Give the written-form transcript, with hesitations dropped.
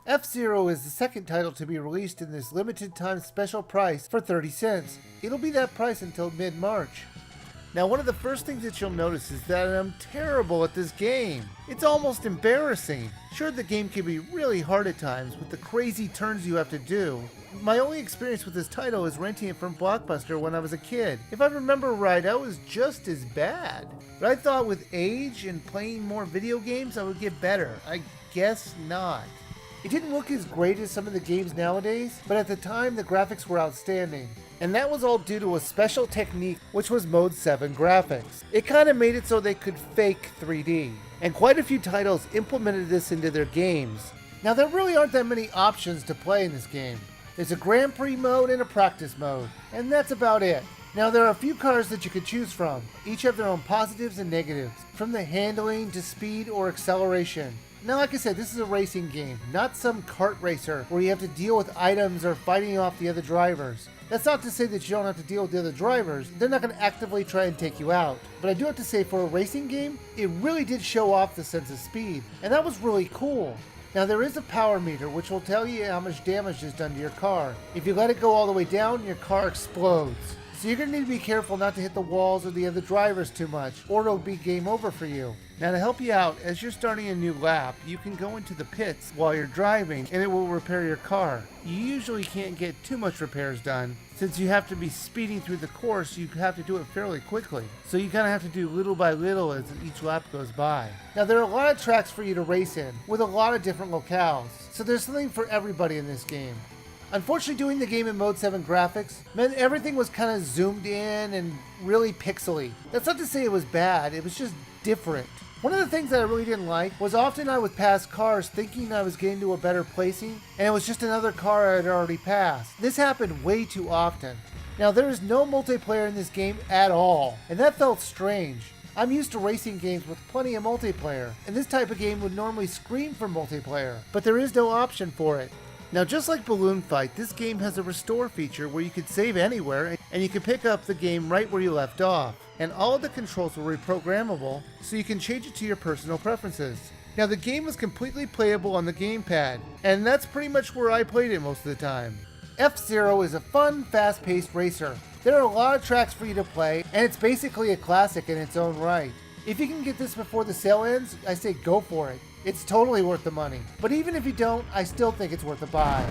F-Zero is the second title to be released in this limited time special price for 30 cents. It'll be that price until mid-March. Now, one of the first things that you'll notice is that I'm terrible at this game. It's almost embarrassing. Sure, the game can be really hard at times with the crazy turns you have to do. My only experience with this title is renting it from Blockbuster when I was a kid. If I remember right, I was just as bad. But I thought with age and playing more video games, I would get better. I guess not. It didn't look as great as some of the games nowadays, but at the time the graphics were outstanding. And that was all due to a special technique, which was Mode 7 graphics. It kind of made it so they could fake 3D. And quite a few titles implemented this into their games. Now, there really aren't that many options to play in this game. There's a Grand Prix mode and a practice mode, and that's about it. Now, there are a few cars that you could choose from. Each have their own positives and negatives, from the handling to speed or acceleration. Now, like I said, this is a racing game, not some kart racer where you have to deal with items or fighting off the other drivers. That's not to say that you don't have to deal with the other drivers. They're not going to actively try and take you out. But I do have to say, for a racing game, it really did show off the sense of speed, and that was really cool. Now, there is a power meter which will tell you how much damage is done to your car. If you let it go all the way down, your car explodes. So you're going to need to be careful not to hit the walls or the other drivers too much, or it'll be game over for you. Now, to help you out, as you're starting a new lap, you can go into the pits while you're driving and it will repair your car. You usually can't get too much repairs done. Since you have to be speeding through the course, you have to do it fairly quickly. So you kind of have to do little by little as each lap goes by. Now, there are a lot of tracks for you to race in, with a lot of different locales. So there's something for everybody in this game. Unfortunately, doing the game in Mode 7 graphics meant everything was kind of zoomed in and really pixely. That's not to say it was bad, it was just different. One of the things that I really didn't like was often I would pass cars thinking I was getting to a better placing, and it was just another car I had already passed. This happened way too often. Now, there is no multiplayer in this game at all, and that felt strange. I'm used to racing games with plenty of multiplayer, and this type of game would normally scream for multiplayer, but there is no option for it. Now, just like Balloon Fight, this game has a restore feature where you can save anywhere and you can pick up the game right where you left off. And all of the controls will be programmable, so you can change it to your personal preferences. Now, the game is completely playable on the gamepad, and that's pretty much where I played it most of the time. F-Zero is a fun, fast-paced racer. There are a lot of tracks for you to play, and it's basically a classic in its own right. If you can get this before the sale ends, I say go for it. It's totally worth the money. But even if you don't, I still think it's worth a buy.